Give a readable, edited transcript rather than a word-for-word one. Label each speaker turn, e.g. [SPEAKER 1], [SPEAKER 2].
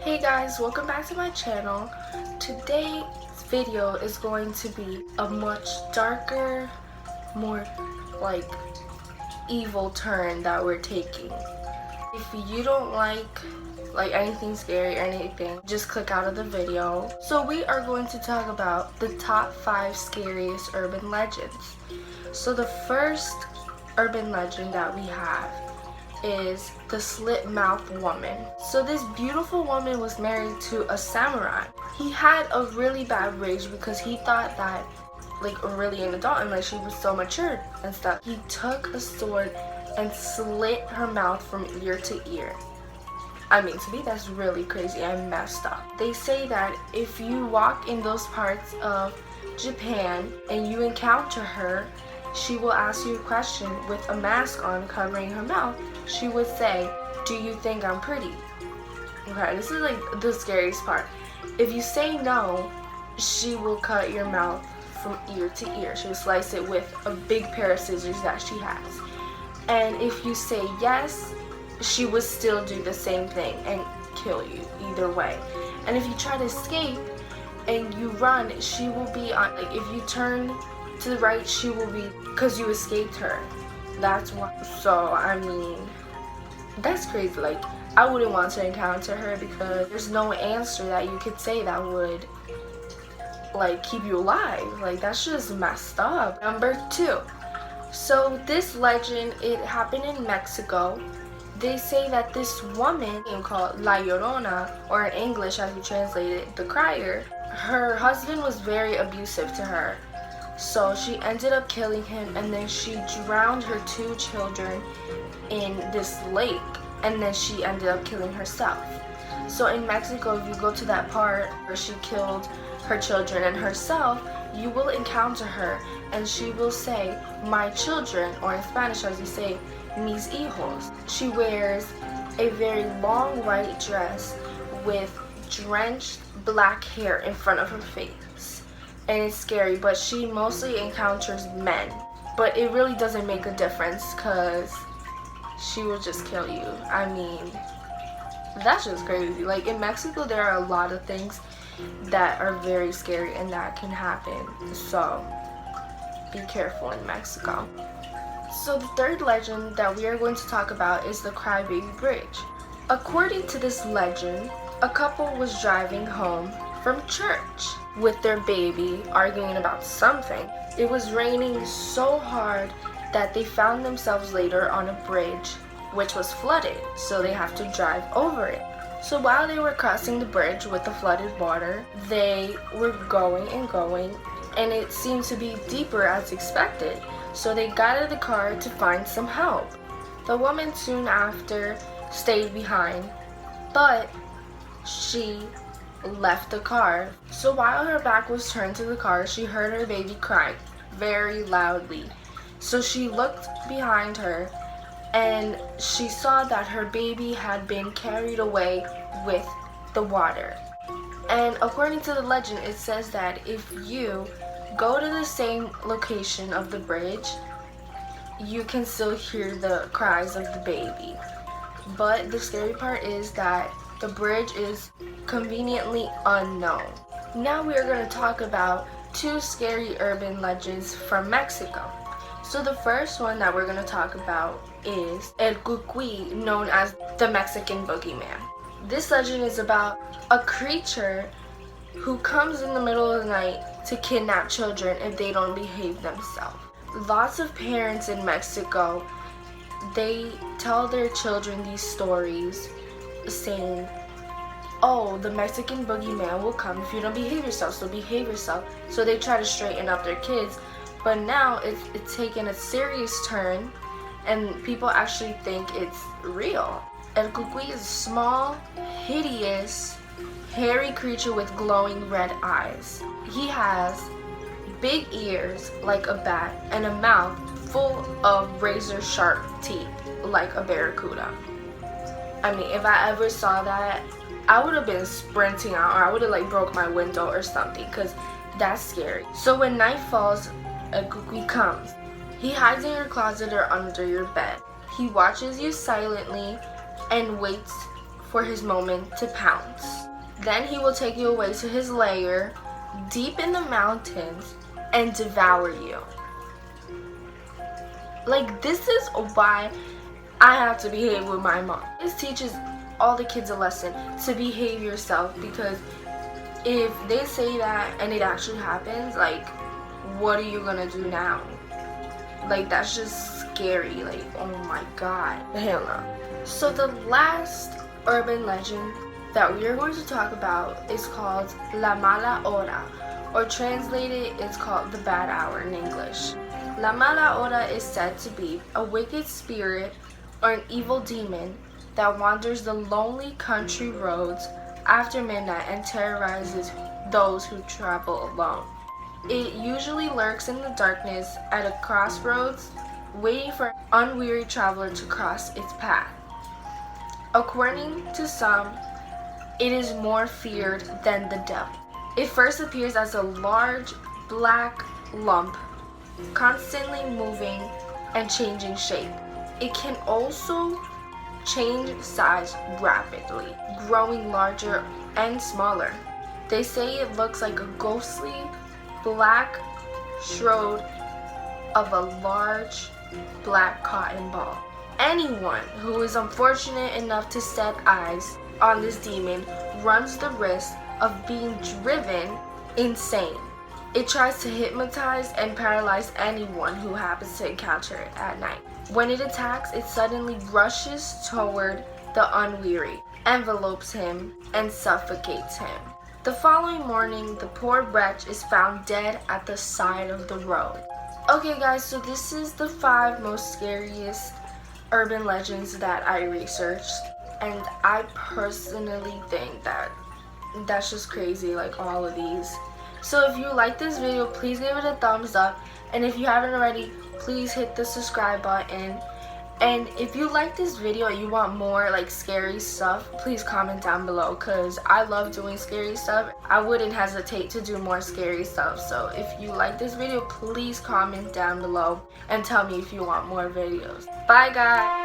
[SPEAKER 1] Hey guys, welcome back to my channel. Today's video is going to be a much darker, more like evil turn that we're taking. If you don't like anything scary or anything, just click out of the video. So we are going to talk about the top 5 scariest urban legends. So the first urban legend that we have is the slit-mouthed woman. So this beautiful woman was married to a samurai. He had a really bad rage because he thought that really an adult and she was so mature and stuff. He took a sword and slit her mouth from ear to ear. I mean, to me that's really crazy and messed up. They say that if you walk in those parts of Japan and you encounter her, she will ask you a question with a mask on covering her mouth. She would say, "Do you think I'm pretty?" Okay, this is the scariest part. If you say no, she will cut your mouth from ear to ear. She will slice it with a big pair of scissors that she has. And if you say yes, she would still do the same thing and kill you either way. And if you try to escape and you run, she will be on, if you turn to the right, she will be, because you escaped her. That's why. So I mean, that's crazy. I wouldn't want to encounter her because there's no answer that you could say that would keep you alive. That's just messed up. Number 2. So this legend, it happened in Mexico. They say that this woman called La Llorona, or in English as we translate it, the crier, her husband was very abusive to her. So she ended up killing him, and then she drowned her 2 children in this lake, and then she ended up killing herself. So in Mexico, if you go to that part where she killed her children and herself, you will encounter her and she will say, "My children," or in Spanish as you say, "mis hijos." She wears a very long white dress with drenched black hair in front of her face. And it's scary, but she mostly encounters men. But it really doesn't make a difference because she will just kill you. I mean, that's just crazy. In Mexico, there are a lot of things that are very scary and that can happen. So be careful in Mexico. So the third legend that we are going to talk about is the Crybaby Bridge. According to this legend, a couple was driving home from church with their baby, arguing about something. It was raining so hard that they found themselves later on a bridge which was flooded, so they have to drive over it. So while they were crossing the bridge with the flooded water, they were going and going, and it seemed to be deeper as expected. So they got out of the car to find some help. The woman soon after stayed behind, but she left the car. So while her back was turned to the car, she heard her baby crying very loudly. So she looked behind her and she saw that her baby had been carried away with the water. And according to the legend, it says that if you go to the same location of the bridge, you can still hear the cries of the baby. But the scary part is that the bridge is conveniently unknown. Now we are going to talk about 2 scary urban legends from Mexico. So the first one that we're going to talk about is El Cucuy, known as the Mexican Boogeyman. This legend is about a creature who comes in the middle of the night to kidnap children if they don't behave themselves. Lots of parents in Mexico, they tell their children these stories saying, "Oh, the Mexican Boogeyman will come if you don't behave yourself, so behave yourself." So they try to straighten up their kids. But now it's taken a serious turn and people actually think it's real. El Cucuy is a small, hideous, hairy creature with glowing red eyes. He has big ears like a bat and a mouth full of razor sharp teeth like a barracuda. I mean, if I ever saw that, I would have been sprinting out, or I would have broke my window or something, because that's scary. So when night falls, a Cucuy comes. He hides in your closet or under your bed. He watches you silently and waits for his moment to pounce. Then he will take you away to his lair deep in the mountains and devour you. Like, this is why I have to behave with my mom. This teaches all the kids a lesson to behave yourself, because if they say that and it actually happens, like, what are you gonna do now? Like, that's just scary. Like, oh my god. Hell no. So the last urban legend that we are going to talk about is called La Mala Hora, or translated, it's called the bad hour in English. La Mala Hora is said to be a wicked spirit or an evil demon that wanders the lonely country roads after midnight and terrorizes those who travel alone. It usually lurks in the darkness at a crossroads, waiting for an unweary traveler to cross its path. According to some, it is more feared than the devil. It first appears as a large black lump, constantly moving and changing shape. It can also change size rapidly, growing larger and smaller. They say it looks like a ghostly black shroud of a large black cotton ball. Anyone who is unfortunate enough to set eyes on this demon runs the risk of being driven insane. It tries to hypnotize and paralyze anyone who happens to encounter it at night. When it attacks, it suddenly rushes toward the unweary, envelopes him, and suffocates him. The following morning, the poor wretch is found dead at the side of the road. Okay guys, so this is the 5 most scariest urban legends that I researched, and I personally think that that's just crazy, like all of these. So if you like this video, please give it a thumbs up, and if you haven't already, please hit the subscribe button. And if you like this video and you want more like scary stuff, please comment down below, because I love doing scary stuff. I wouldn't hesitate to do more scary stuff. So if you like this video, please comment down below and tell me if you want more videos. Bye guys!